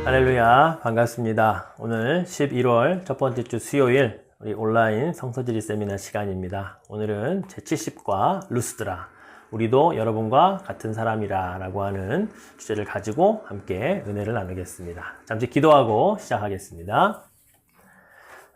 할렐루야, 반갑습니다. 오늘 11월 첫 번째 주 수요일 우리 온라인 성서지리 세미나 시간입니다. 오늘은 제70과 루스드라, 우리도 여러분과 같은 사람이라 라고 하는 주제를 가지고 함께 은혜를 나누겠습니다. 잠시 기도하고 시작하겠습니다.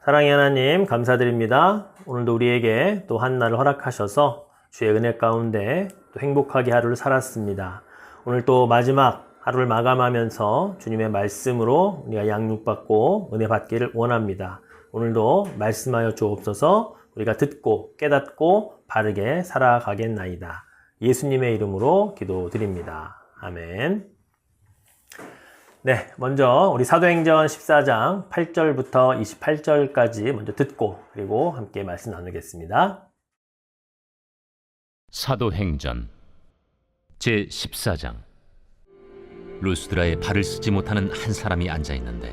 사랑의 하나님, 감사드립니다. 오늘도 우리에게 또 한 날을 허락하셔서 주의 은혜 가운데 또 행복하게 하루를 살았습니다. 오늘 또 마지막 하루를 마감하면서 주님의 말씀으로 우리가 양육받고 은혜 받기를 원합니다. 오늘도 말씀하여 주옵소서. 우리가 듣고 깨닫고 바르게 살아가겠나이다. 예수님의 이름으로 기도드립니다. 아멘. 네, 먼저 우리 사도행전 14장 8절부터 28절까지 먼저 듣고 그리고 함께 말씀 나누겠습니다. 사도행전 제14장. 루스드라에 발을 쓰지 못하는 한 사람이 앉아있는데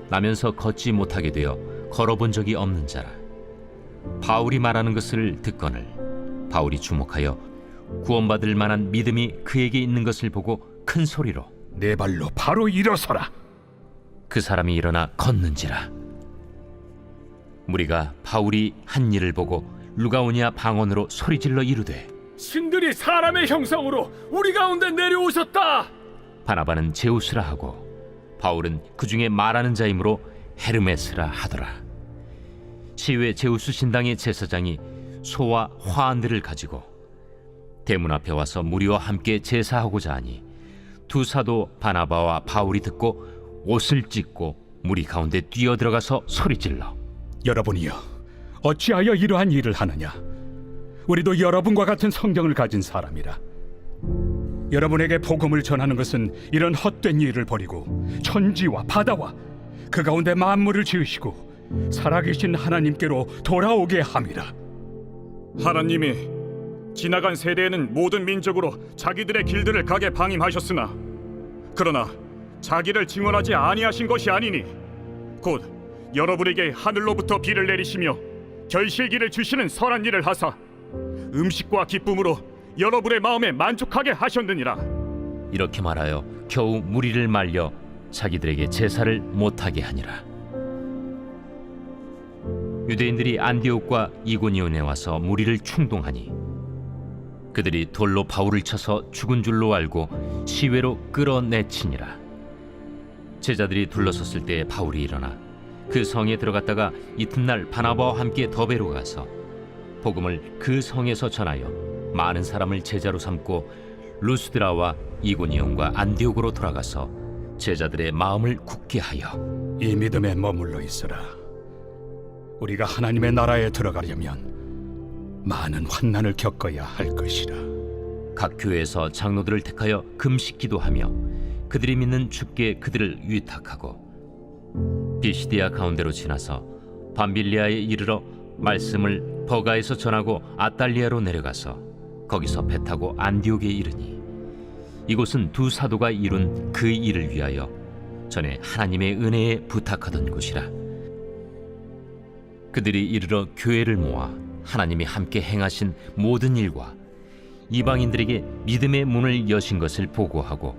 나면서 걷지 못하게 되어 걸어본 적이 없는 자라. 바울이 말하는 것을 듣거늘 바울이 주목하여 구원받을 만한 믿음이 그에게 있는 것을 보고 큰 소리로 내 발로 바로 일어서라. 그 사람이 일어나 걷는지라. 무리가 바울이 한 일을 보고 루가오니아 방언으로 소리질러 이르되 신들이 사람의 형상으로 우리 가운데 내려오셨다. 바나바는 제우스라 하고 바울은 그 중에 말하는 자이므로 헤르메스라 하더라. 시외 제우스 신당의 제사장이 소와 화환들을 가지고 대문 앞에 와서 무리와 함께 제사하고자 하니 두 사도 바나바와 바울이 듣고 옷을 찢고 무리 가운데 뛰어들어가서 소리질러 여러분이여, 어찌하여 이러한 일을 하느냐? 우리도 여러분과 같은 성경을 가진 사람이라. 여러분에게 복음을 전하는 것은 이런 헛된 일을 버리고 천지와 바다와 그 가운데 만물을 지으시고 살아계신 하나님께로 돌아오게 함이라. 하나님이 지나간 세대에는 모든 민족으로 자기들의 길들을 가게 방임하셨으나 그러나 자기를 증언하지 아니하신 것이 아니니 곧 여러분에게 하늘로부터 비를 내리시며 결실기를 주시는 선한 일을 하사 음식과 기쁨으로 여러분의 마음에 만족하게 하셨느니라. 이렇게 말하여 겨우 무리를 말려 자기들에게 제사를 못하게 하니라. 유대인들이 안디옥과 이고니온에 와서 무리를 충동하니 그들이 돌로 바울을 쳐서 죽은 줄로 알고 시외로 끌어내치니라. 제자들이 둘러섰을 때 바울이 일어나 그 성에 들어갔다가 이튿날 바나바와 함께 더베로 가서 복음을 그 성에서 전하여 많은 사람을 제자로 삼고 루스드라와 이고니온과 안디옥으로 돌아가서 제자들의 마음을 굳게 하여 이 믿음에 머물러 있으라. 우리가 하나님의 나라에 들어가려면 많은 환난을 겪어야 할 것이라. 각 교회에서 장로들을 택하여 금식 기도하며 그들이 믿는 주께 그들을 위탁하고 비시디아 가운데로 지나서 밤빌리아에 이르러 말씀을 버가에서 전하고 아달리아로 내려가서 거기서 배 타고 안디옥에 이르니 이곳은 두 사도가 이룬 그 일을 위하여 전에 하나님의 은혜에 부탁하던 곳이라. 그들이 이르러 교회를 모아 하나님이 함께 행하신 모든 일과 이방인들에게 믿음의 문을 여신 것을 보고하고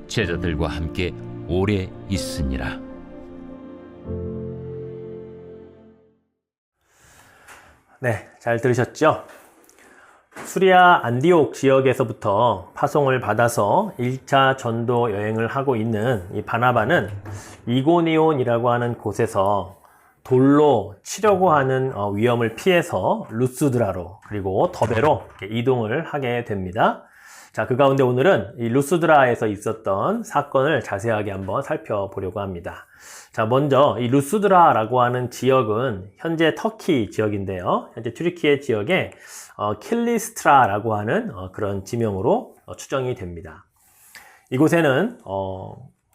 제자들과 함께 오래 있으니라. 네, 잘 들으셨죠? 수리아 안디옥 지역에서부터 파송을 받아서 1차 전도 여행을 하고 있는 이 바나바는 이고니온이라고 하는 곳에서 돌로 치려고 하는 위험을 피해서 루스드라로 그리고 더베로 이동을 하게 됩니다. 자, 그 가운데 오늘은 이 루스드라에서 있었던 사건을 자세하게 한번 살펴보려고 합니다. 자, 먼저 이 루스드라라고 하는 지역은 현재 터키 지역인데요. 현재 튀르키예 지역에 킬리스트라라고 하는 그런 지명으로 추정이 됩니다. 이곳에는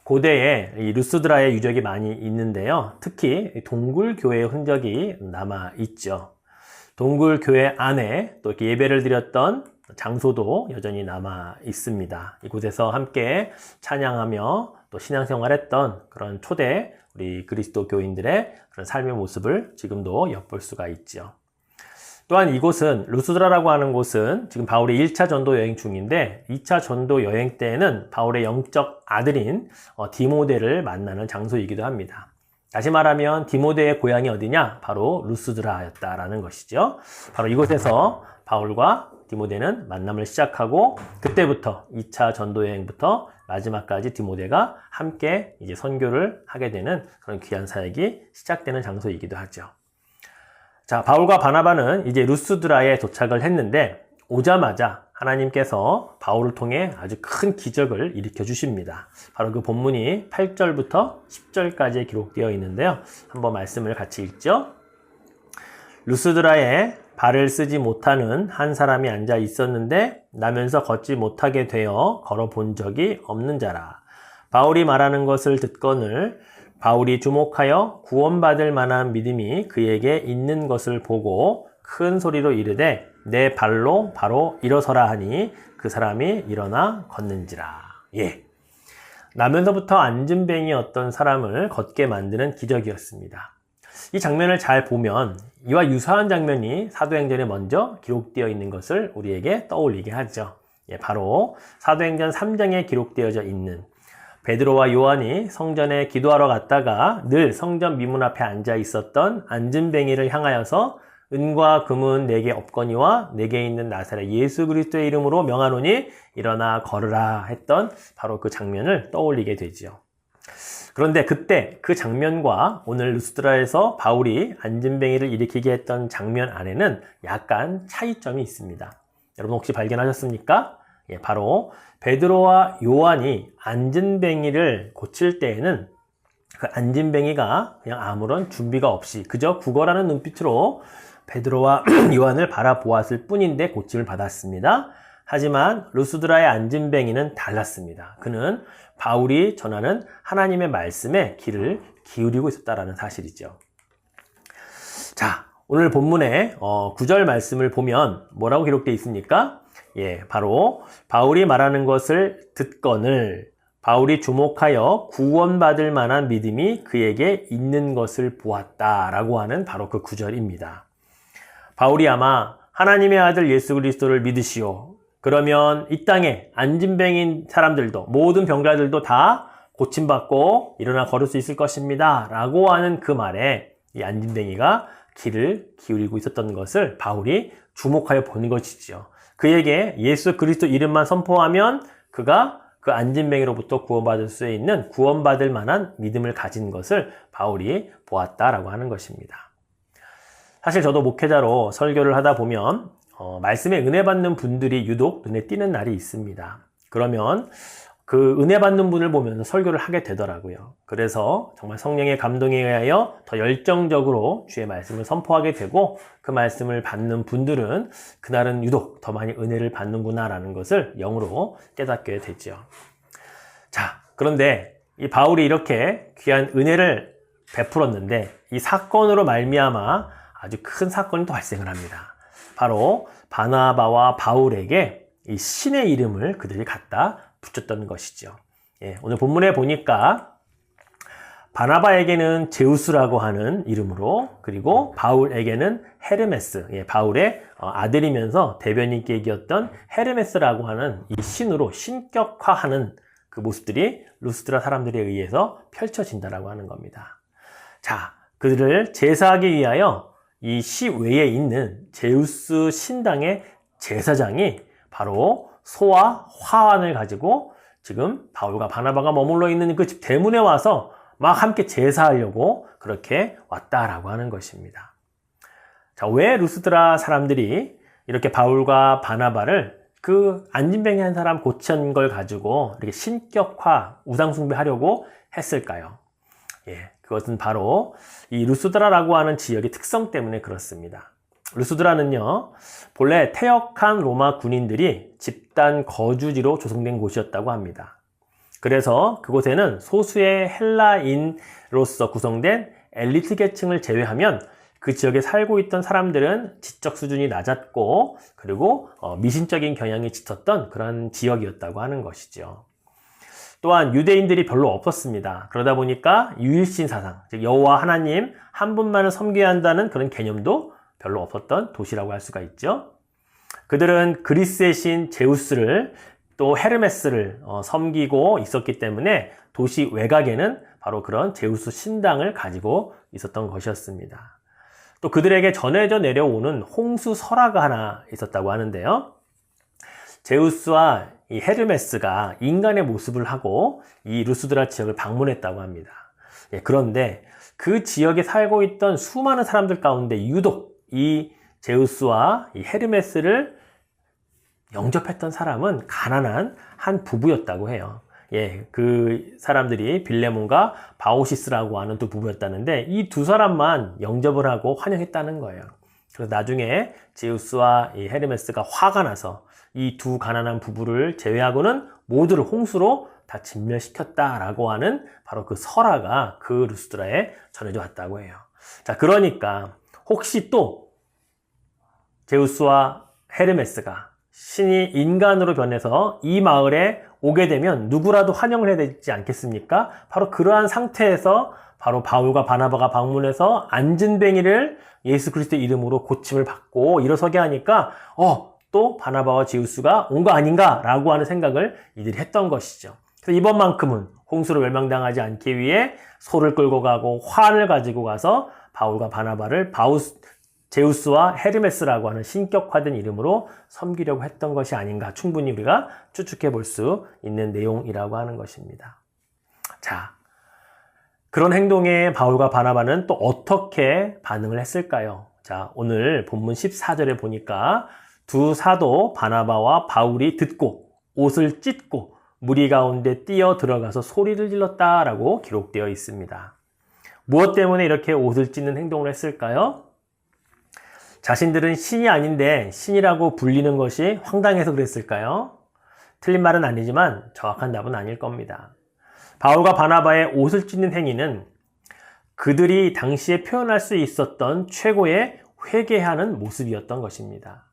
고대에 이 루스드라의 유적이 많이 있는데요. 특히 동굴교회의 흔적이 남아 있죠. 동굴교회 안에 또 이렇게 예배를 드렸던 장소도 여전히 남아 있습니다. 이곳에서 함께 찬양하며 또 신앙생활했던 그런 초대 우리 그리스도 교인들의 그런 삶의 모습을 지금도 엿볼 수가 있죠. 또한 이곳은 루스드라라고 하는 곳은 지금 바울이 1차 전도 여행 중인데 2차 전도 여행 때에는 바울의 영적 아들인 디모데를 만나는 장소이기도 합니다. 다시 말하면 디모데의 고향이 어디냐? 바로 루스드라였다라는 것이죠. 바로 이곳에서 바울과 디모데는 만남을 시작하고 그때부터 2차 전도 여행부터 마지막까지 디모데가 함께 이제 선교를 하게 되는 그런 귀한 사역이 시작되는 장소이기도 하죠. 자, 바울과 바나바는 이제 루스드라에 도착을 했는데 오자마자 하나님께서 바울을 통해 아주 큰 기적을 일으켜 주십니다. 바로 그 본문이 8절부터 10절까지 기록되어 있는데요. 한번 말씀을 같이 읽죠. 루스드라에 발을 쓰지 못하는 한 사람이 앉아 있었는데 나면서 걷지 못하게 되어 걸어본 적이 없는 자라. 바울이 말하는 것을 듣거늘 바울이 주목하여 구원받을 만한 믿음이 그에게 있는 것을 보고 큰 소리로 이르되 내 발로 바로 일어서라 하니 그 사람이 일어나 걷는지라. 예. 나면서부터 앉은뱅이였던 사람을 걷게 만드는 기적이었습니다. 이 장면을 잘 보면 이와 유사한 장면이 사도행전에 먼저 기록되어 있는 것을 우리에게 떠올리게 하죠. 예, 바로 사도행전 3장에 기록되어져 있는 베드로와 요한이 성전에 기도하러 갔다가 늘 성전 미문 앞에 앉아 있었던 앉은뱅이를 향하여서 은과 금은 내게 없거니와 내게 있는 나사렛 예수 그리스도의 이름으로 명하노니 일어나 걸으라 했던 바로 그 장면을 떠올리게 되지요. 그런데 그때 그 장면과 오늘 루스드라에서 바울이 앉은뱅이를 일으키게 했던 장면 안에는 약간 차이점이 있습니다. 여러분 혹시 발견하셨습니까? 예, 바로 베드로와 요한이 앉은뱅이를 고칠 때에는 그 앉은뱅이가 그냥 아무런 준비가 없이 그저 구걸하는 눈빛으로 베드로와 요한을 바라보았을 뿐인데 고침을 받았습니다. 하지만 루스드라의 앉은뱅이는 달랐습니다. 그는 바울이 전하는 하나님의 말씀에 귀를 기울이고 있었다는 사실이죠. 자, 오늘 본문의 9절 말씀을 보면 뭐라고 기록되어 있습니까? 예, 바로 바울이 말하는 것을 듣거늘 바울이 주목하여 구원받을 만한 믿음이 그에게 있는 것을 보았다라고 하는 바로 그 9절입니다. 바울이 아마 하나님의 아들 예수 그리스도를 믿으시오. 그러면 이 땅에 앉은뱅이인 사람들도 모든 병자들도 다 고침받고 일어나 걸을 수 있을 것입니다. 라고 하는 그 말에 이 앉은뱅이가 귀를 기울이고 있었던 것을 바울이 주목하여 보는 것이죠. 그에게 예수 그리스도 이름만 선포하면 그가 그 앉은뱅이로부터 구원받을 수 있는 구원받을 만한 믿음을 가진 것을 바울이 보았다라고 하는 것입니다. 사실 저도 목회자로 설교를 하다 보면 말씀에 은혜 받는 분들이 유독 눈에 띄는 날이 있습니다. 그러면 그 은혜 받는 분을 보면서 설교를 하게 되더라고요. 그래서 정말 성령의 감동에 의하여 더 열정적으로 주의 말씀을 선포하게 되고 그 말씀을 받는 분들은 그날은 유독 더 많이 은혜를 받는구나라는 것을 영으로 깨닫게 되죠. 자, 그런데 이 바울이 이렇게 귀한 은혜를 베풀었는데 이 사건으로 말미암아 아주 큰 사건이 또 발생을 합니다. 바로 바나바와 바울에게 이 신의 이름을 그들이 갖다 붙였던 것이죠. 예, 오늘 본문에 보니까 바나바에게는 제우스라고 하는 이름으로 그리고 바울에게는 헤르메스, 예, 바울의 아들이면서 대변인격이었던 헤르메스라고 하는 이 신으로 신격화하는 그 모습들이 루스드라 사람들에 의해서 펼쳐진다라고 하는 겁니다. 자, 그들을 제사하기 위하여 이 시외에 있는 제우스 신당의 제사장이 바로 소와 화환을 가지고 지금 바울과 바나바가 머물러 있는 그 집 대문에 와서 막 함께 제사하려고 그렇게 왔다라고 하는 것입니다. 자, 왜 루스드라 사람들이 이렇게 바울과 바나바를 그 앉은뱅이 한 사람 고친 걸 가지고 이렇게 신격화, 우상숭배하려고 했을까요? 예, 그것은 바로 이 루스드라라고 하는 지역의 특성 때문에 그렇습니다. 루스드라는요, 본래 퇴역한 로마 군인들이 집단 거주지로 조성된 곳이었다고 합니다. 그래서 그곳에는 소수의 헬라인으로서 구성된 엘리트 계층을 제외하면 그 지역에 살고 있던 사람들은 지적 수준이 낮았고 그리고 미신적인 경향이 짙었던 그런 지역이었다고 하는 것이죠. 또한 유대인들이 별로 없었습니다. 그러다 보니까 유일신 사상, 즉 여호와 하나님 한 분만을 섬겨야 한다는 그런 개념도 별로 없었던 도시라고 할 수가 있죠. 그들은 그리스의 신 제우스를 또 헤르메스를 섬기고 있었기 때문에 도시 외곽에는 바로 그런 제우스 신당을 가지고 있었던 것이었습니다. 또 그들에게 전해져 내려오는 홍수 설화가 하나 있었다고 하는데요. 제우스와 이 헤르메스가 인간의 모습을 하고 이 루스드라 지역을 방문했다고 합니다. 그런데 그 지역에 살고 있던 수많은 사람들 가운데 유독 이 제우스와 이 헤르메스를 영접했던 사람은 가난한 한 부부였다고 해요. 그 사람들이 빌레몬과 바오시스라고 하는 두 부부였다는데 이 두 사람만 영접을 하고 환영했다는 거예요. 그래서 나중에 제우스와 이 헤르메스가 화가 나서 이 두 가난한 부부를 제외하고는 모두를 홍수로 다 진멸시켰다라고 하는 바로 그 설화가 그 루스드라에 전해져 왔다고 해요. 자, 그러니까 혹시 또 제우스와 헤르메스가 신이 인간으로 변해서 이 마을에 오게 되면 누구라도 환영을 해야 되지 않겠습니까? 바로 그러한 상태에서 바로 바울과 바나바가 방문해서 안진뱅이를 예수 그리스도의 이름으로 고침을 받고 일어서게 하니까 또 바나바와 제우스가 온 거 아닌가 라고 하는 생각을 이들이 했던 것이죠. 그래서 이번만큼은 홍수로 멸망당하지 않기 위해 소를 끌고 가고 환을 가지고 가서 바울과 바나바를 제우스와 헤르메스라고 하는 신격화된 이름으로 섬기려고 했던 것이 아닌가 충분히 우리가 추측해 볼 수 있는 내용이라고 하는 것입니다. 자, 그런 행동에 바울과 바나바는 또 어떻게 반응을 했을까요? 자, 오늘 본문 14절에 보니까 두 사도 바나바와 바울이 듣고 옷을 찢고 무리 가운데 뛰어 들어가서 소리를 질렀다라고 기록되어 있습니다. 무엇 때문에 이렇게 옷을 찢는 행동을 했을까요? 자신들은 신이 아닌데 신이라고 불리는 것이 황당해서 그랬을까요? 틀린 말은 아니지만 정확한 답은 아닐 겁니다. 바울과 바나바의 옷을 찢는 행위는 그들이 당시에 표현할 수 있었던 최고의 회개하는 모습이었던 것입니다.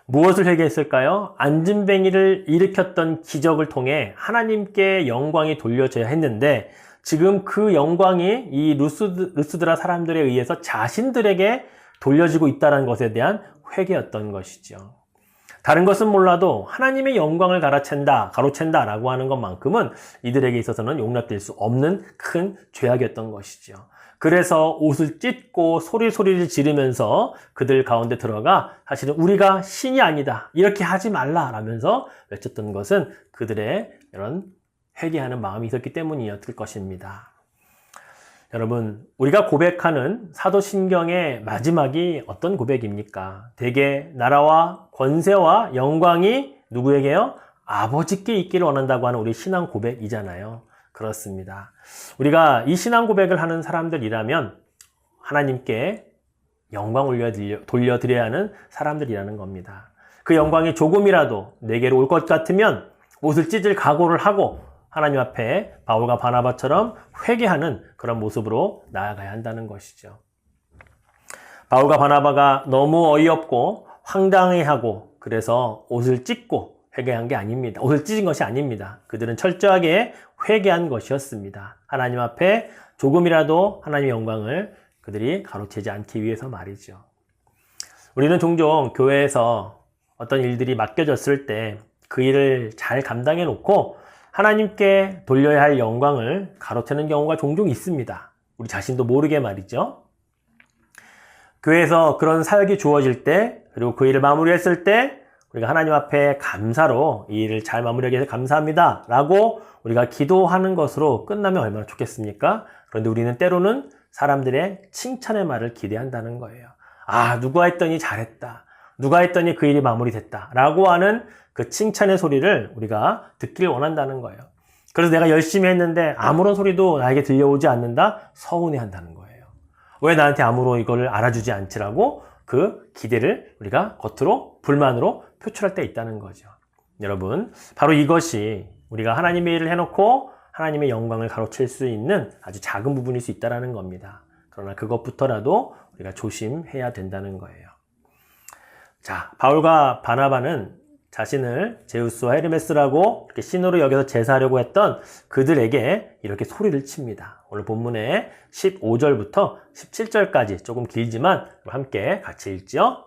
무엇을 회개했을까요? 안진뱅이를 일으켰던 기적을 통해 하나님께 영광이 돌려져야 했는데 지금 그 영광이 이 루스드라 사람들에 의해서 자신들에게 돌려지고 있다는 것에 대한 회개였던 것이죠. 다른 것은 몰라도 하나님의 영광을 가로챈다 라고 하는 것만큼은 이들에게 있어서는 용납될 수 없는 큰 죄악이었던 것이죠. 그래서 옷을 찢고 소리를 지르면서 그들 가운데 들어가 사실은 우리가 신이 아니다 이렇게 하지 말라라면서 외쳤던 것은 그들의 이런 회개하는 마음이 있었기 때문이었을 것입니다. 여러분, 우리가 고백하는 사도신경의 마지막이 어떤 고백입니까? 대개 나라와 권세와 영광이 누구에게요? 아버지께 있기를 원한다고 하는 우리 신앙 고백이잖아요. 그렇습니다. 우리가 이 신앙 고백을 하는 사람들이라면 하나님께 영광 돌려드려야 하는 사람들이라는 겁니다. 그 영광이 조금이라도 내게로 올 것 같으면 옷을 찢을 각오를 하고 하나님 앞에 바울과 바나바처럼 회개하는 그런 모습으로 나아가야 한다는 것이죠. 바울과 바나바가 너무 어이없고 황당해하고 그래서 옷을 찢고 회개한 게 아닙니다. 옷을 찢은 것이 아닙니다. 그들은 철저하게 회개한 것이었습니다. 하나님 앞에 조금이라도 하나님의 영광을 그들이 가로채지 않기 위해서 말이죠. 우리는 종종 교회에서 어떤 일들이 맡겨졌을 때 그 일을 잘 감당해 놓고 하나님께 돌려야 할 영광을 가로채는 경우가 종종 있습니다. 우리 자신도 모르게 말이죠. 교회에서 그런 사역이 주어질 때 그리고 그 일을 마무리했을 때 우리가 하나님 앞에 감사로 이 일을 잘 마무리하기 위해서 감사합니다 라고 우리가 기도하는 것으로 끝나면 얼마나 좋겠습니까? 그런데 우리는 때로는 사람들의 칭찬의 말을 기대한다는 거예요. 누가 했더니 잘했다. 누가 했더니 그 일이 마무리됐다 라고 하는 그 칭찬의 소리를 우리가 듣기를 원한다는 거예요. 그래서 내가 열심히 했는데 아무런 소리도 나에게 들려오지 않는다? 서운해한다는 거예요. 왜 나한테 아무런 이걸 알아주지 않지라고 그 기대를 우리가 겉으로 불만으로 표출할 때 있다는 거죠. 여러분, 바로 이것이 우리가 하나님의 일을 해놓고 하나님의 영광을 가로챌 수 있는 아주 작은 부분일 수 있다는 겁니다. 그러나 그것부터라도 우리가 조심해야 된다는 거예요. 자, 바울과 바나바는 자신을 제우스와 헤르메스라고 이렇게 신으로 여겨서 제사하려고 했던 그들에게 이렇게 소리를 칩니다. 오늘 본문의 15절부터 17절까지 조금 길지만 함께 같이 읽지요.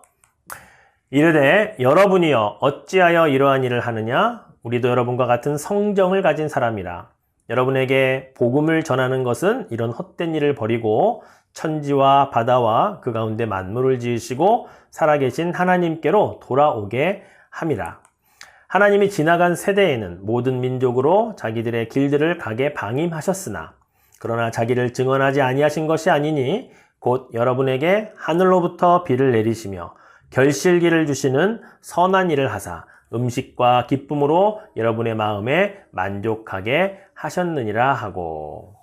이르되 여러분이여 어찌하여 이러한 일을 하느냐? 우리도 여러분과 같은 성정을 가진 사람이라. 여러분에게 복음을 전하는 것은 이런 헛된 일을 버리고 천지와 바다와 그 가운데 만물을 지으시고 살아계신 하나님께로 돌아오게 함이라. 하나님이 지나간 세대에는 모든 민족으로 자기들의 길들을 가게 방임하셨으나 그러나 자기를 증언하지 아니하신 것이 아니니 곧 여러분에게 하늘로부터 비를 내리시며 결실기를 주시는 선한 일을 하사 음식과 기쁨으로 여러분의 마음에 만족하게 하셨느니라 하고.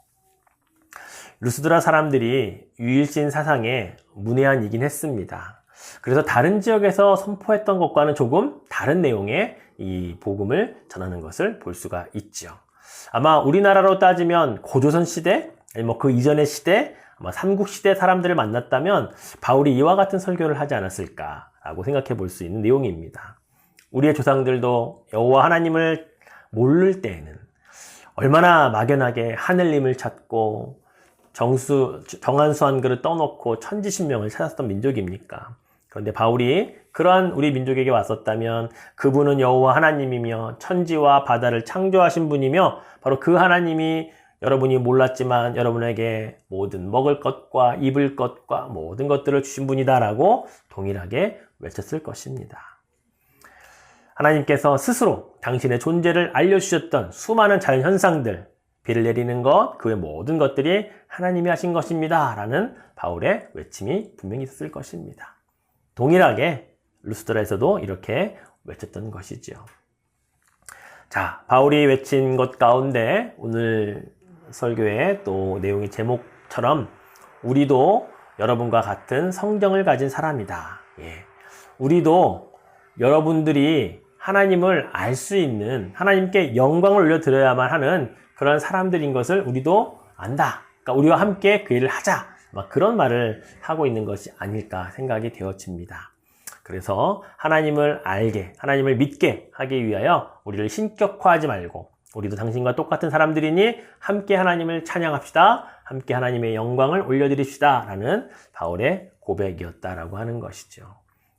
루스드라 사람들이 유일신 사상에 문외한이긴 했습니다. 그래서 다른 지역에서 선포했던 것과는 조금 다른 내용의 이 복음을 전하는 것을 볼 수가 있죠. 아마 우리나라로 따지면 고조선 시대, 아니면 그 이전의 시대, 아마 삼국시대 사람들을 만났다면 바울이 이와 같은 설교를 하지 않았을까라고 생각해 볼 수 있는 내용입니다. 우리의 조상들도 여호와 하나님을 모를 때에는 얼마나 막연하게 하늘님을 찾고 정한수 한 그릇 떠놓고 천지신명을 찾았던 민족입니까? 그런데 바울이 그러한 우리 민족에게 왔었다면 그분은 여호와 하나님이며 천지와 바다를 창조하신 분이며 바로 그 하나님이 여러분이 몰랐지만 여러분에게 모든 먹을 것과 입을 것과 모든 것들을 주신 분이다라고 동일하게 외쳤을 것입니다. 하나님께서 스스로 당신의 존재를 알려주셨던 수많은 자연현상들, 비를 내리는 것, 그 외 모든 것들이 하나님이 하신 것입니다 라는 바울의 외침이 분명히 있었을 것입니다. 동일하게 루스드라에서도 이렇게 외쳤던 것이지요. 자, 바울이 외친 것 가운데 오늘 설교의 또 내용의 제목처럼 우리도 여러분과 같은 성정을 가진 사람이다. 예. 우리도 여러분들이 하나님을 알 수 있는, 하나님께 영광을 올려드려야만 하는 그런 사람들인 것을 우리도 안다. 그러니까 우리와 함께 그 일을 하자. 막 그런 말을 하고 있는 것이 아닐까 생각이 되어집니다. 그래서 하나님을 알게, 하나님을 믿게 하기 위하여 우리를 신격화하지 말고 우리도 당신과 똑같은 사람들이니 함께 하나님을 찬양합시다. 함께 하나님의 영광을 올려드립시다. 라는 바울의 고백이었다라고 하는 것이죠.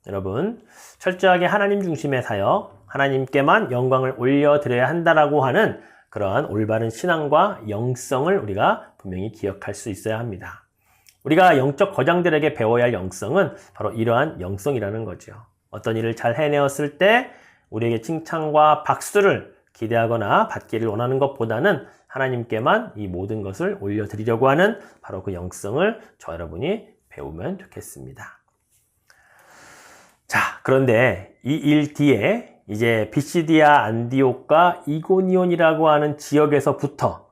여러분, 철저하게 하나님 중심의 사역, 하나님께만 영광을 올려드려야 한다라고 하는 그러한 올바른 신앙과 영성을 우리가 분명히 기억할 수 있어야 합니다. 우리가 영적 거장들에게 배워야 할 영성은 바로 이러한 영성이라는 거죠. 어떤 일을 잘 해내었을 때 우리에게 칭찬과 박수를 기대하거나 받기를 원하는 것보다는 하나님께만 이 모든 것을 올려드리려고 하는 바로 그 영성을 저 여러분이 배우면 좋겠습니다. 자, 그런데 이 일 뒤에 이제 비시디아 안디옥과 이고니온이라고 하는 지역에서부터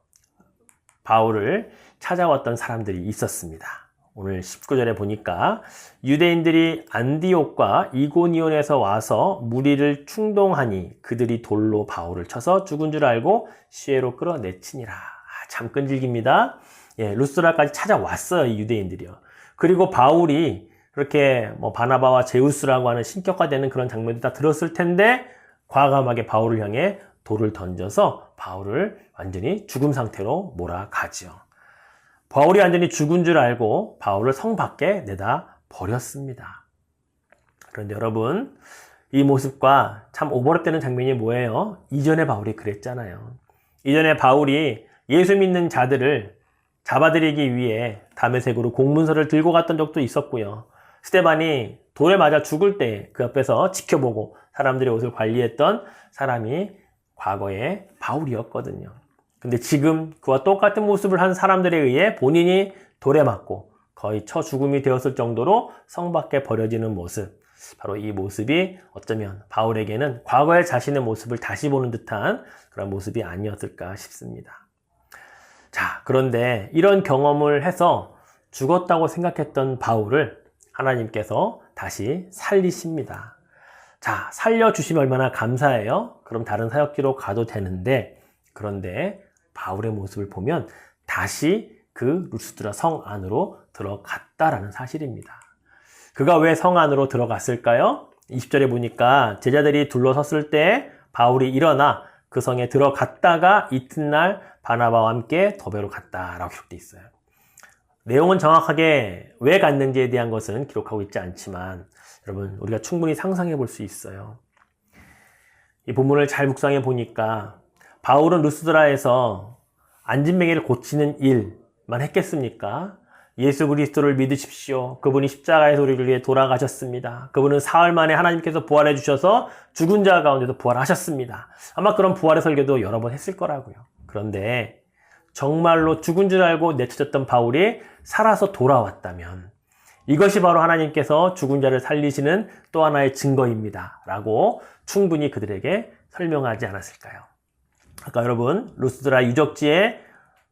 바울을 찾아왔던 사람들이 있었습니다. 오늘 19절에 보니까 유대인들이 안디옥과 이고니온에서 와서 무리를 충동하니 그들이 돌로 바울을 쳐서 죽은 줄 알고 시외로 끌어내치니라. 참 끈질깁니다. 예, 루스드라까지 찾아왔어요, 이 유대인들이요. 그리고 바울이 그렇게 바나바와 제우스라고 하는 신격화되는 그런 장면도 다 들었을 텐데 과감하게 바울을 향해 돌을 던져서 바울을 완전히 죽음 상태로 몰아가지요. 바울이 완전히 죽은 줄 알고 바울을 성 밖에 내다 버렸습니다. 그런데 여러분, 이 모습과 참 오버랩되는 장면이 뭐예요? 이전에 바울이 그랬잖아요. 이전에 바울이 예수 믿는 자들을 잡아들이기 위해 다메섹으로 공문서를 들고 갔던 적도 있었고요. 스데반이 돌에 맞아 죽을 때 그 앞에서 지켜보고 사람들의 옷을 관리했던 사람이 과거에 바울이었거든요. 근데 지금 그와 똑같은 모습을 한 사람들에 의해 본인이 돌에 맞고 거의 처죽음이 되었을 정도로 성 밖에 버려지는 모습, 바로 이 모습이 어쩌면 바울에게는 과거의 자신의 모습을 다시 보는 듯한 그런 모습이 아니었을까 싶습니다. 자, 그런데 이런 경험을 해서 죽었다고 생각했던 바울을 하나님께서 다시 살리십니다. 자, 살려주시면 얼마나 감사해요? 그럼 다른 사역지로 가도 되는데, 그런데 바울의 모습을 보면 다시 그 루스드라 성 안으로 들어갔다라는 사실입니다. 그가 왜 성 안으로 들어갔을까요? 20절에 보니까 제자들이 둘러섰을 때 바울이 일어나 그 성에 들어갔다가 이튿날 바나바와 함께 더베로 갔다라고 기록되어 있어요. 내용은 정확하게 왜 갔는지에 대한 것은 기록하고 있지 않지만 여러분 우리가 충분히 상상해 볼 수 있어요. 이 본문을 잘 묵상해 보니까 바울은 루스드라에서 안진뱅이를 고치는 일만 했겠습니까? 예수 그리스도를 믿으십시오. 그분이 십자가에서 우리를 위해 돌아가셨습니다. 그분은 사흘 만에 하나님께서 부활해 주셔서 죽은 자 가운데서 부활하셨습니다. 아마 그런 부활의 설교도 여러 번 했을 거라고요. 그런데 정말로 죽은 줄 알고 내쳐졌던 바울이 살아서 돌아왔다면 이것이 바로 하나님께서 죽은 자를 살리시는 또 하나의 증거입니다. 라고 충분히 그들에게 설명하지 않았을까요? 아까 여러분 루스드라 유적지에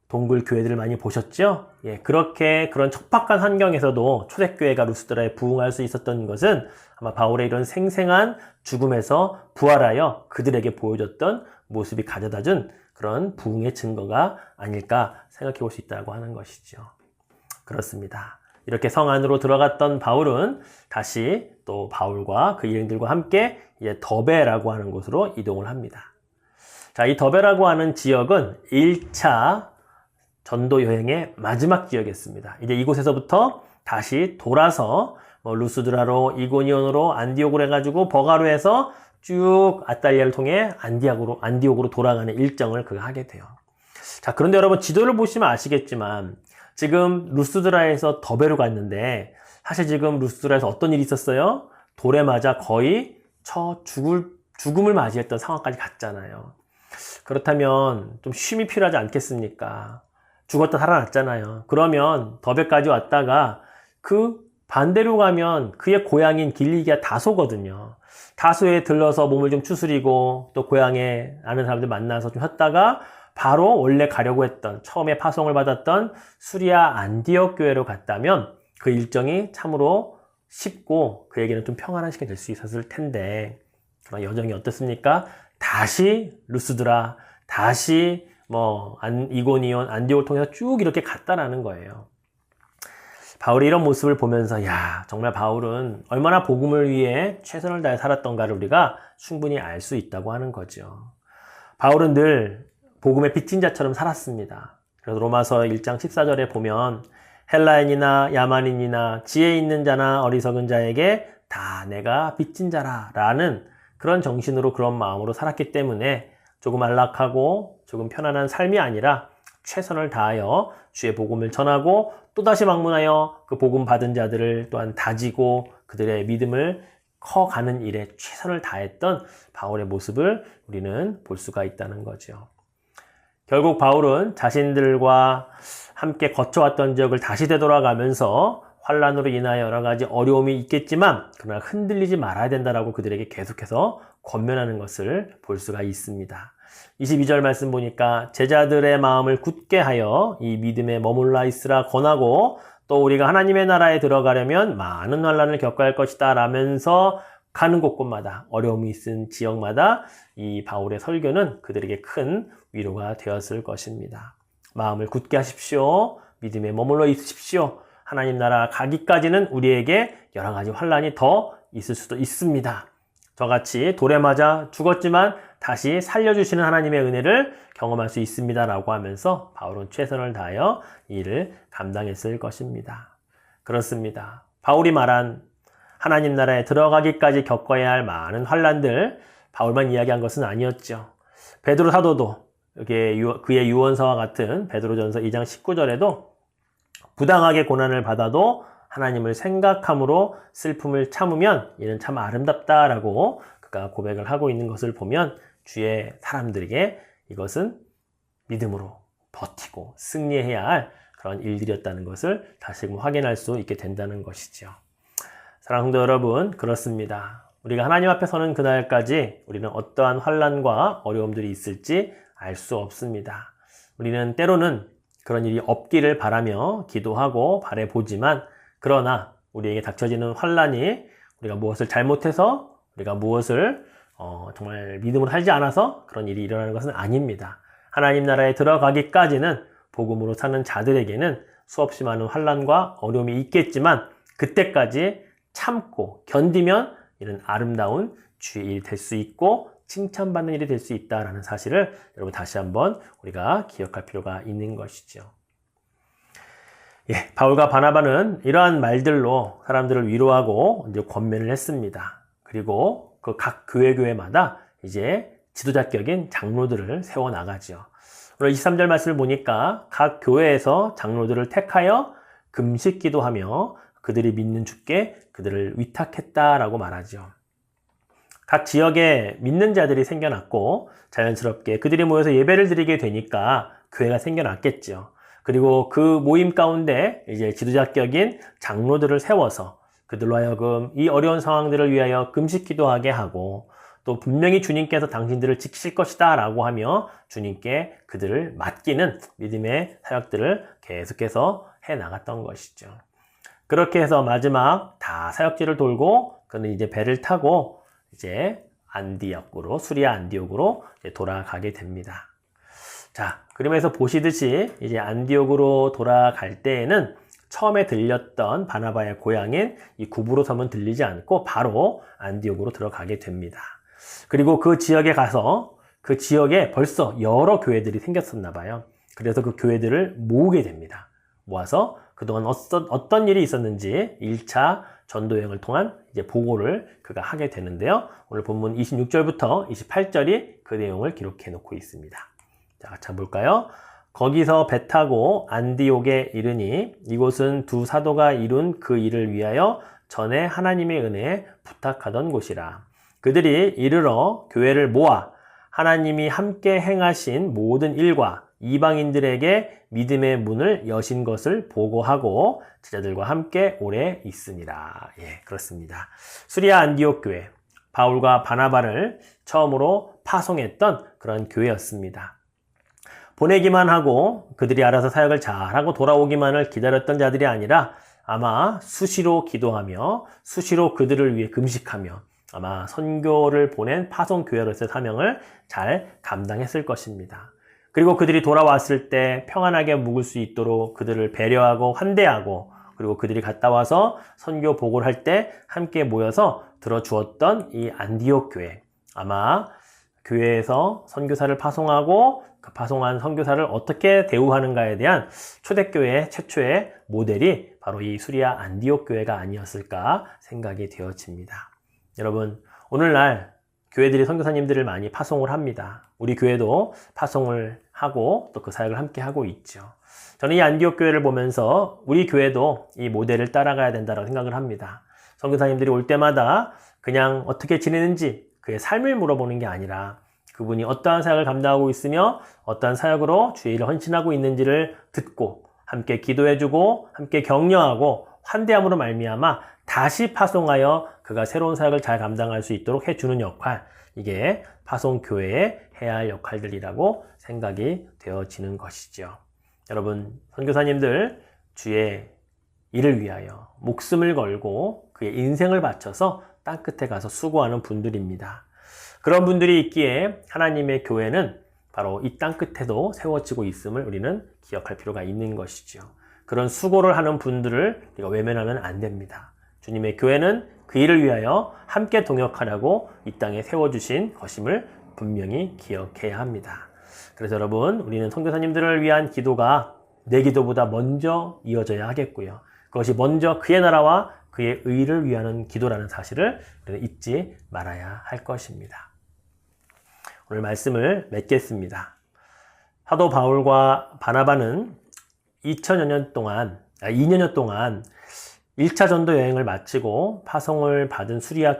동굴 교회들을 많이 보셨죠? 예, 그렇게 그런 척박한 환경에서도 초대교회가 루스드라에 부흥할 수 있었던 것은 아마 바울의 이런 생생한 죽음에서 부활하여 그들에게 보여줬던 모습이 가져다준 그런 부흥의 증거가 아닐까 생각해 볼 수 있다고 하는 것이죠. 그렇습니다. 이렇게 성 안으로 들어갔던 바울은 다시 또 바울과 그 일행들과 함께 이제 더베라고 하는 곳으로 이동을 합니다. 자, 이 더베라고 하는 지역은 1차 전도 여행의 마지막 지역이었습니다. 이제 이곳에서부터 다시 돌아서 루스드라로 이고니온으로 안디옥으로 해가지고 버가로에서 쭉 아탈리아를 통해 안디옥으로 돌아가는 일정을 그가 하게 돼요. 자, 그런데 여러분 지도를 보시면 아시겠지만 지금 루스드라에서 더베로 갔는데 사실 지금 루스드라에서 어떤 일이 있었어요? 돌에 맞아 거의 죽음을 맞이했던 상황까지 갔잖아요. 그렇다면 좀 쉼이 필요하지 않겠습니까? 죽었다 살아났잖아요. 그러면 더베까지 왔다가 그 반대로 가면 그의 고향인 길리기아 다소거든요. 다소에 들러서 몸을 좀 추스리고 또 고향에 아는 사람들 만나서 좀 쉬었다가 바로 원래 가려고 했던 처음에 파송을 받았던 수리아 안디옥 교회로 갔다면 그 일정이 참으로 쉽고 그에게는 좀 평안한 시간이 될 수 있었을 텐데 그런 여정이 어떻습니까? 다시 루스드라, 다시 이고니온, 안디옥을 통해서 쭉 이렇게 갔다라는 거예요. 바울이 이런 모습을 보면서 야, 정말 바울은 얼마나 복음을 위해 최선을 다해 살았던가를 우리가 충분히 알 수 있다고 하는 거죠. 바울은 늘 복음의 빚진 자처럼 살았습니다. 그래서 로마서 1장 14절에 보면 헬라인이나 야만인이나 지혜 있는 자나 어리석은 자에게 다 내가 빚진 자라 라는 그런 정신으로 그런 마음으로 살았기 때문에 조금 안락하고 조금 편안한 삶이 아니라 최선을 다하여 주의 복음을 전하고 또다시 방문하여 그 복음 받은 자들을 또한 다지고 그들의 믿음을 커가는 일에 최선을 다했던 바울의 모습을 우리는 볼 수가 있다는 거죠. 결국 바울은 자신들과 함께 거쳐왔던 지역을 다시 되돌아가면서 환란으로 인하여 여러 가지 어려움이 있겠지만 그러나 흔들리지 말아야 된다라고 그들에게 계속해서 권면하는 것을 볼 수가 있습니다. 22절 말씀 보니까 제자들의 마음을 굳게 하여 이 믿음에 머물러 있으라 권하고 또 우리가 하나님의 나라에 들어가려면 많은 환란을 겪어야 할 것이다 라면서 가는 곳곳마다 어려움이 있은 지역마다 이 바울의 설교는 그들에게 큰 위로가 되었을 것입니다. 마음을 굳게 하십시오. 믿음에 머물러 있으십시오. 하나님 나라 가기까지는 우리에게 여러 가지 환란이 더 있을 수도 있습니다. 저같이 돌에 맞아 죽었지만 다시 살려주시는 하나님의 은혜를 경험할 수 있습니다 라고 하면서 바울은 최선을 다하여 이 일을 감당했을 것입니다. 그렇습니다. 바울이 말한 하나님 나라에 들어가기까지 겪어야 할 많은 환란들 바울만 이야기한 것은 아니었죠. 베드로 사도도 그의 유언서와 같은 베드로전서 2장 19절에도 부당하게 고난을 받아도 하나님을 생각함으로 슬픔을 참으면 이는 참 아름답다라고 그가 고백을 하고 있는 것을 보면 주의 사람들에게 이것은 믿음으로 버티고 승리해야 할 그런 일들이었다는 것을 다시금 확인할 수 있게 된다는 것이죠. 사랑하는 성도 여러분, 그렇습니다. 우리가 하나님 앞에 서는 그날까지 우리는 어떠한 환난과 어려움들이 있을지 알 수 없습니다. 우리는 때로는 그런 일이 없기를 바라며 기도하고 바라보지만 그러나 우리에게 닥쳐지는 환난이 우리가 무엇을 잘못해서 우리가 무엇을 정말 믿음으로 살지 않아서 그런 일이 일어나는 것은 아닙니다. 하나님 나라에 들어가기까지는 복음으로 사는 자들에게는 수없이 많은 환난과 어려움이 있겠지만 그때까지 참고 견디면 이는 아름다운 주의 일이 될 수 있고 칭찬받는 일이 될 수 있다라는 사실을 여러분 다시 한번 우리가 기억할 필요가 있는 것이죠. 예, 바울과 바나바는 이러한 말들로 사람들을 위로하고 이제 권면을 했습니다. 그리고 그 각 교회마다 이제 지도자격인 장로들을 세워 나가죠. 오늘 23절 말씀을 보니까 각 교회에서 장로들을 택하여 금식 기도하며 그들이 믿는 주께 그들을 위탁했다라고 말하죠. 각 지역에 믿는 자들이 생겨났고 자연스럽게 그들이 모여서 예배를 드리게 되니까 교회가 생겨났겠죠. 그리고 그 모임 가운데 이제 지도자격인 장로들을 세워서 그들로 하여금 이 어려운 상황들을 위하여 금식 기도하게 하고 또 분명히 주님께서 당신들을 지키실 것이다 라고 하며 주님께 그들을 맡기는 믿음의 사역들을 계속해서 해 나갔던 것이죠. 그렇게 해서 마지막 다 사역지를 돌고 그는 이제 배를 타고 이제 안디옥으로, 수리아 안디옥으로 이제 돌아가게 됩니다. 자, 그러면서 보시듯이 이제 안디옥으로 돌아갈 때에는 처음에 들렸던 바나바의 고향인 이 구브로 섬은 들리지 않고 바로 안디옥으로 들어가게 됩니다. 그리고 그 지역에 가서 그 지역에 벌써 여러 교회들이 생겼었나 봐요. 그래서 그 교회들을 모으게 됩니다. 모아서 그동안 어떤 일이 있었는지 1차 전도 여행을 통한 이제 보고를 그가 하게 되는데요. 오늘 본문 26절부터 28절이 그 내용을 기록해 놓고 있습니다. 자, 같이 한번 볼까요? 거기서 배 타고 안디옥에 이르니 이곳은 두 사도가 이룬 그 일을 위하여 전에 하나님의 은혜에 부탁하던 곳이라. 그들이 이르러 교회를 모아 하나님이 함께 행하신 모든 일과 이방인들에게 믿음의 문을 여신 것을 보고하고 제자들과 함께 오래 있으니라. 예, 그렇습니다. 수리아 안디옥 교회, 바울과 바나바를 처음으로 파송했던 그런 교회였습니다. 보내기만 하고 그들이 알아서 사역을 잘하고 돌아오기만을 기다렸던 자들이 아니라 아마 수시로 기도하며 수시로 그들을 위해 금식하며 아마 선교를 보낸 파송교회로서의 사명을 잘 감당했을 것입니다. 그리고 그들이 돌아왔을 때 평안하게 묵을 수 있도록 그들을 배려하고 환대하고 그리고 그들이 갔다 와서 선교 보고를 할 때 함께 모여서 들어주었던 이 안디옥 교회, 아마 교회에서 선교사를 파송하고 그 파송한 선교사를 어떻게 대우하는가에 대한 초대교회의 최초의 모델이 바로 이 수리아 안디옥 교회가 아니었을까 생각이 되어집니다. 여러분, 오늘날 교회들이 선교사님들을 많이 파송을 합니다. 우리 교회도 파송을 하고 또 그 사역을 함께 하고 있죠. 저는 이 안디옥 교회를 보면서 우리 교회도 이 모델을 따라가야 된다고 생각을 합니다. 선교사님들이 올 때마다 그냥 어떻게 지내는지 그의 삶을 물어보는 게 아니라 그분이 어떠한 사역을 감당하고 있으며 어떠한 사역으로 주의 일을 헌신하고 있는지를 듣고 함께 기도해주고 함께 격려하고 환대함으로 말미암아 다시 파송하여 그가 새로운 사역을 잘 감당할 수 있도록 해주는 역할, 이게 파송교회에 해야 할 역할들이라고 생각이 되어지는 것이죠. 여러분, 선교사님들 주의 일을 위하여 목숨을 걸고 그의 인생을 바쳐서 땅끝에 가서 수고하는 분들입니다. 그런 분들이 있기에 하나님의 교회는 바로 이 땅끝에도 세워지고 있음을 우리는 기억할 필요가 있는 것이죠. 그런 수고를 하는 분들을 우리가 외면하면 안 됩니다. 주님의 교회는 그 일을 위하여 함께 동역하라고 이 땅에 세워주신 것임을 분명히 기억해야 합니다. 그래서 여러분, 우리는 선교사님들을 위한 기도가 내 기도보다 먼저 이어져야 하겠고요. 그것이 먼저 그의 나라와 그의 의를 위하는 기도라는 사실을 우리는 잊지 말아야 할 것입니다. 오늘 말씀을 맺겠습니다. 사도 바울과 바나바는 2년여 동안 1차 전도 여행을 마치고 파송을 받은 수리아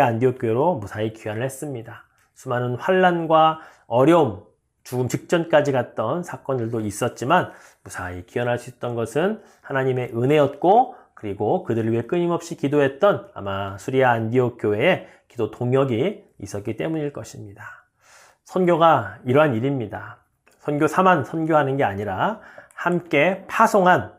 안디옥 교회로 무사히 귀환을 했습니다. 수많은 환난과 어려움, 죽음 직전까지 갔던 사건들도 있었지만 무사히 귀환할 수 있었던 것은 하나님의 은혜였고, 그리고 그들을 위해 끊임없이 기도했던 아마 수리아 안디옥 교회의 기도 동역이 있었기 때문일 것입니다. 선교가 이러한 일입니다. 선교사만 선교하는 게 아니라 함께 파송한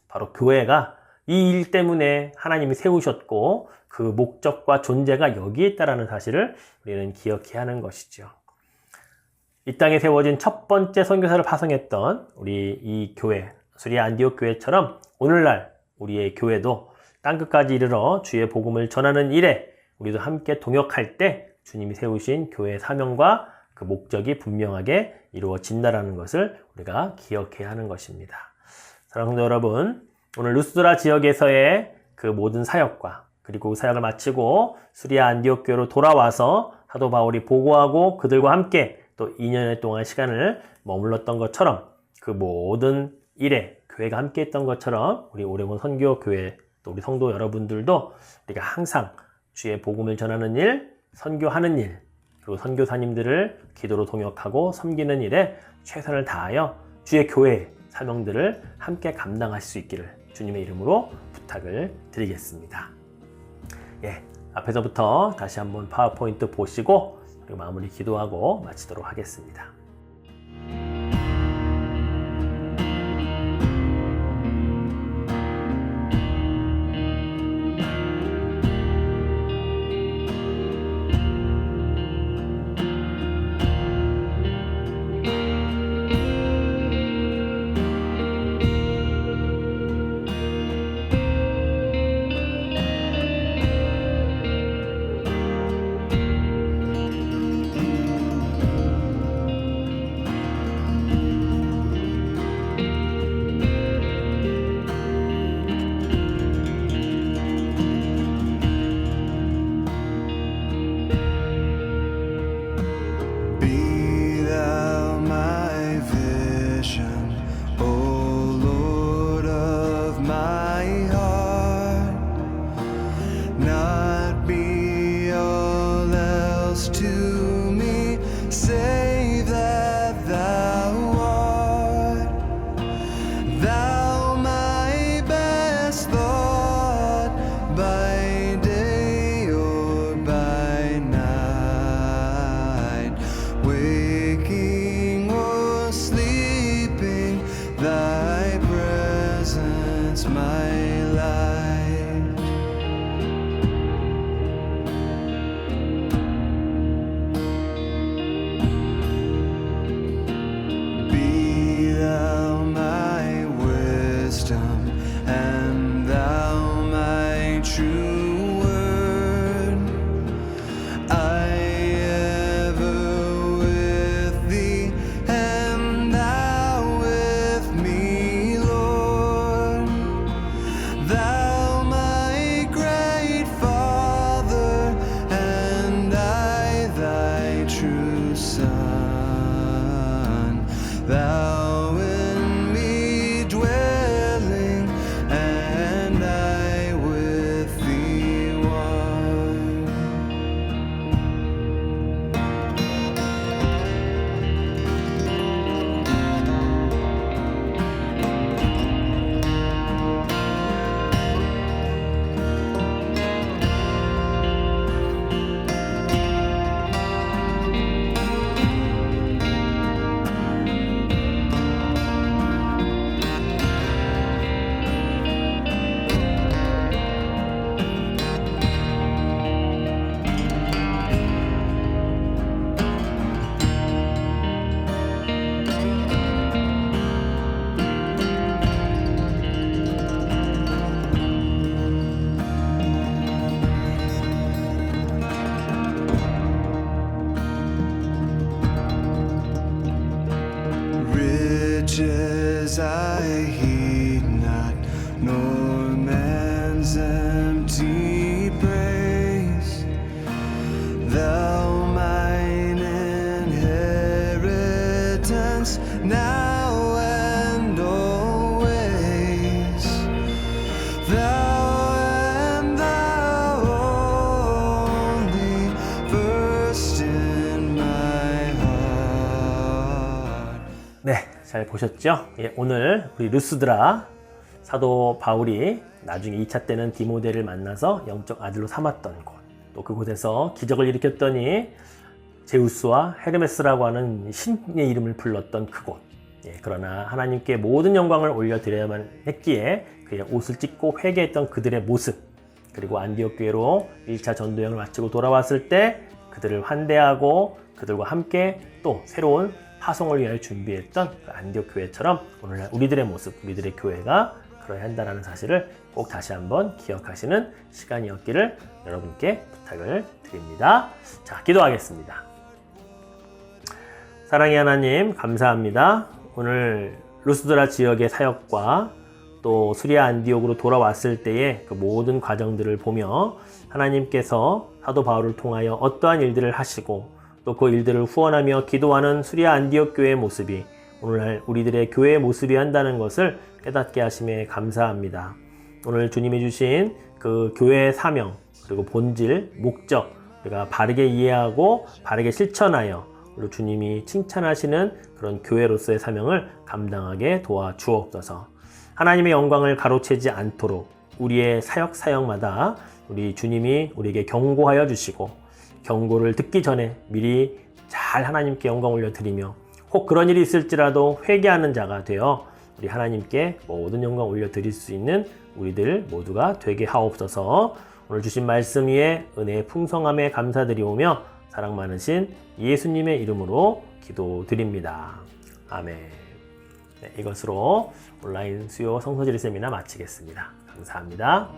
바로 교회가 이 일 때문에 하나님이 세우셨고 그 목적과 존재가 여기에 있다는 사실을 우리는 기억해야 하는 것이죠. 이 땅에 세워진 첫 번째 선교사를 파송했던 우리 이 교회, 수리아 안디옥 교회처럼 오늘날 우리의 교회도 땅끝까지 이르러 주의 복음을 전하는 일에 우리도 함께 동역할 때 주님이 세우신 교회의 사명과 그 목적이 분명하게 이루어진다라는 것을 우리가 기억해야 하는 것입니다. 사랑하는 성도 여러분, 오늘 루스드라 지역에서의 그 모든 사역과 그리고 사역을 마치고 수리아 안디옥 교회로 돌아와서 사도 바울이 보고하고 그들과 함께 또 2년여 동안 시간을 머물렀던 것처럼 그 모든 일에 교회가 함께 했던 것처럼 우리 오레곤 선교교회 또 우리 성도 여러분들도 우리가 항상 주의 복음을 전하는 일, 선교하는 일, 그리고 선교사님들을 기도로 동역하고 섬기는 일에 최선을 다하여 주의 교회의 사명들을 함께 감당할 수 있기를 주님의 이름으로 부탁을 드리겠습니다. 예, 앞에서부터 다시 한번 파워포인트 보시고 그리고 마무리 기도하고 마치도록 하겠습니다. Be thou my vision, O Lord of my heart, not be all else to me, save that thou art. Thou my best thought by day or by night, waking or sleeping, thy presence my light. Be thou my wisdom, and thou my true word. I ever with thee, and thou with me, Lord. Thou my great Father, and I thy true Son. Thou in me dwelling, and I with thee one. Riches I heed not, nor man's empty praise. Thou mine inheritance, now and always. Thou and thou only, first in my heart. 네, 잘 보셨죠? 예, 오늘 우리 루스드라 사도 바울이 나중에 2차 때는 디모데를 만나서 영적 아들로 삼았던 곳, 또 그곳에서 기적을 일으켰더니 제우스와 헤르메스라고 하는 신의 이름을 불렀던 그곳. 예, 그러나 하나님께 모든 영광을 올려드려야만 했기에 그의 옷을 찢고 회개했던 그들의 모습, 그리고 안디옥 교회로 1차 전도여행을 마치고 돌아왔을 때 그들을 환대하고 그들과 함께 또 새로운 파송을 위하여 준비했던 그 안디옥 교회처럼 오늘날 우리들의 모습, 우리들의 교회가 그러야 한다는 사실을 꼭 다시 한번 기억하시는 시간이었기를 여러분께 부탁을 드립니다. 자, 기도하겠습니다. 사랑의 하나님, 감사합니다. 오늘 루스드라 지역의 사역과 또 수리아 안디옥으로 돌아왔을 때의 그 모든 과정들을 보며 하나님께서 사도 바울을 통하여 어떠한 일들을 하시고 또 그 일들을 후원하며 기도하는 수리아 안디옥 교회의 모습이 오늘날 우리들의 교회의 모습이 한다는 것을 깨닫게 하심에 감사합니다. 오늘 주님이 주신 그 교회의 사명 그리고 본질, 목적 우리가 바르게 이해하고 바르게 실천하여 그리고 주님이 칭찬하시는 그런 교회로서의 사명을 감당하게 도와주옵소서. 하나님의 영광을 가로채지 않도록 우리의 사역마다 우리 주님이 우리에게 경고하여 주시고 경고를 듣기 전에 미리 잘 하나님께 영광 올려드리며 혹 그런 일이 있을지라도 회개하는 자가 되어 우리 하나님께 모든 영광 올려드릴 수 있는 우리들 모두가 되게 하옵소서. 오늘 주신 말씀 위에 은혜의 풍성함에 감사드리오며 사랑 많으신 예수님의 이름으로 기도드립니다. 아멘. 네, 이것으로 온라인 수요 성서지리 세미나 마치겠습니다. 감사합니다.